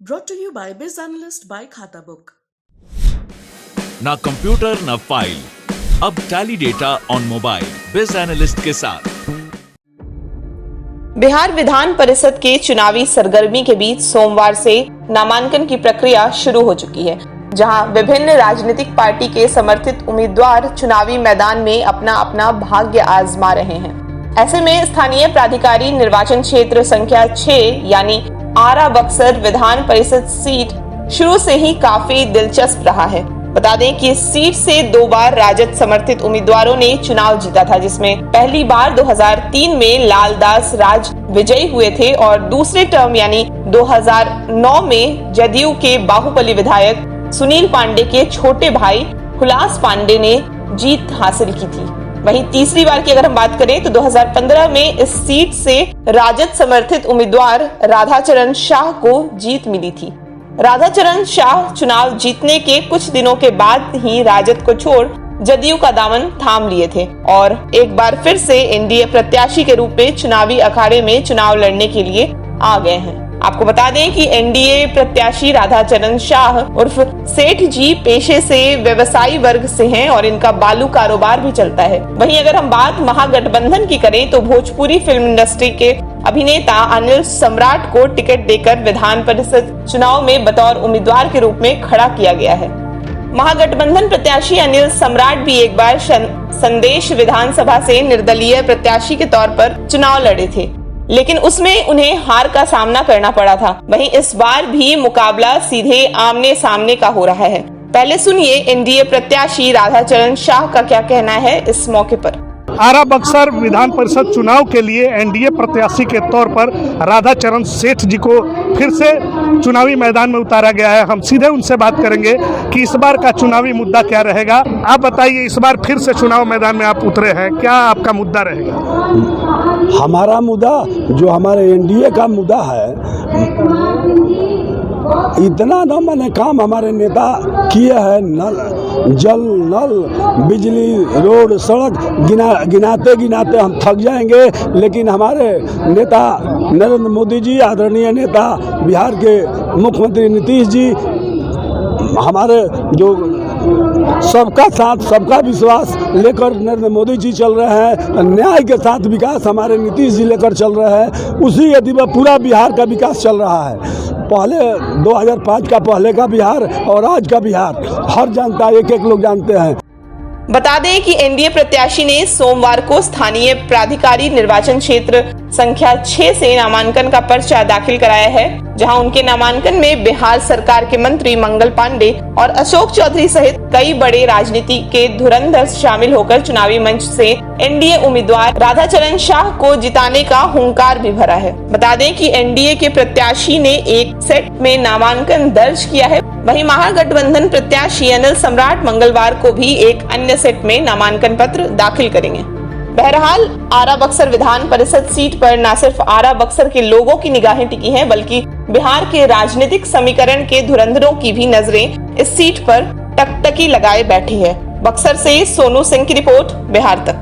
Brought to you by Biz Analyst by Khata Book. ना computer ना file, अब tally data on mobile बिज analyst के साथ। बिहार विधान परिषद के चुनावी सरगर्मी के बीच सोमवार से नामांकन की प्रक्रिया शुरू हो चुकी है, जहां विभिन्न राजनीतिक पार्टी के समर्थित उम्मीदवार चुनावी मैदान में अपना अपना भाग्य आजमा रहे हैं। ऐसे में स्थानीय प्राधिकारी निर्वाचन क्षेत्र संख्या 6 यानी आरा बक्सर विधान परिषद सीट शुरू से ही काफी दिलचस्प रहा है। बता दें कि इस सीट से 2 बार राजद समर्थित उम्मीदवारों ने चुनाव जीता था, जिसमें पहली बार 2003 में लालदास राज विजयी हुए थे और दूसरे टर्म यानी 2009 में जदयू के बाहुबली विधायक सुनील पांडे के छोटे भाई हुलास पांडे ने जीत हासिल की थी। वहीं तीसरी बार की अगर हम बात करें तो 2015 में इस सीट से राजद समर्थित उम्मीदवार राधाचरण शाह को जीत मिली थी। राधाचरण शाह चुनाव जीतने के कुछ दिनों के बाद ही राजद को छोड़ जदयू का दामन थाम लिए थे और एक बार फिर से एनडीए प्रत्याशी के रूप में चुनावी अखाड़े में चुनाव लड़ने के लिए आ गए हैं। आपको बता दें कि एनडीए प्रत्याशी राधाचरण शाह उर्फ सेठ जी पेशे से व्यवसायी वर्ग से हैं और इनका बालू कारोबार भी चलता है। वहीं अगर हम बात महागठबंधन की करें तो भोजपुरी फिल्म इंडस्ट्री के अभिनेता अनिल सम्राट को टिकट देकर विधान परिषद चुनाव में बतौर उम्मीदवार के रूप में खड़ा किया गया है। महागठबंधन प्रत्याशी अनिल सम्राट भी एक बार संदेश विधानसभा से निर्दलीय प्रत्याशी के तौर पर चुनाव लड़े थे, लेकिन उसमें उन्हें हार का सामना करना पड़ा था। वहीं इस बार भी मुकाबला सीधे आमने सामने का हो रहा है। पहले सुनिए एनडीए प्रत्याशी राधाचरण शाह का क्या कहना है इस मौके पर। आरा बक्सर विधान परिषद चुनाव के लिए एनडीए प्रत्याशी के तौर पर राधाचरण सेठ जी को फिर से चुनावी मैदान में उतारा गया है। हम सीधे उनसे बात करेंगे कि इस बार का चुनावी मुद्दा क्या रहेगा। आप बताइए, इस बार फिर से चुनाव मैदान में आप उतरे हैं, क्या आपका मुद्दा रहेगा? हमारा मुद्दा जो हमारे एनडीए का मुद्दा है, इतना न मैंने काम हमारे नेता किए हैं, नल जल नल बिजली रोड सड़क गिनाते गिनाते हम थक जाएंगे। लेकिन हमारे नेता नरेंद्र मोदी जी, आदरणीय नेता बिहार के मुख्यमंत्री नीतीश जी, हमारे जो सबका साथ सबका विश्वास लेकर नरेंद्र मोदी जी चल रहे हैं, न्याय के साथ विकास हमारे नीतीश जी लेकर चल रहे हैं। उसी यदि पूरा बिहार का विकास चल रहा है। पहले 2005 का पहले का बिहार और आज का बिहार हर जनता एक लोग जानते हैं। बता दें कि एनडीए प्रत्याशी ने सोमवार को स्थानीय प्राधिकारी निर्वाचन क्षेत्र संख्या 6 से नामांकन का पर्चा दाखिल कराया है, जहां उनके नामांकन में बिहार सरकार के मंत्री मंगल पांडे और अशोक चौधरी सहित कई बड़े राजनीति के धुरंधर शामिल होकर चुनावी मंच से एनडीए उम्मीदवार राधाचरण शाह को जिताने का हुंकार भी भरा है। बता दें कि एनडीए के प्रत्याशी ने एक सेट में नामांकन दर्ज किया है, वहीं महागठबंधन प्रत्याशी अनिल सम्राट मंगलवार को भी एक अन्य सेट में नामांकन पत्र दाखिल करेंगे। बहरहाल आरा बक्सर विधान परिषद सीट पर न सिर्फ आरा बक्सर के लोगों की निगाहें टिकी हैं, बल्कि बिहार के राजनीतिक समीकरण के धुरंधरों की भी नजरें इस सीट पर टकटकी लगाए बैठी है। बक्सर से सोनू सिंह की रिपोर्ट, बिहार तक।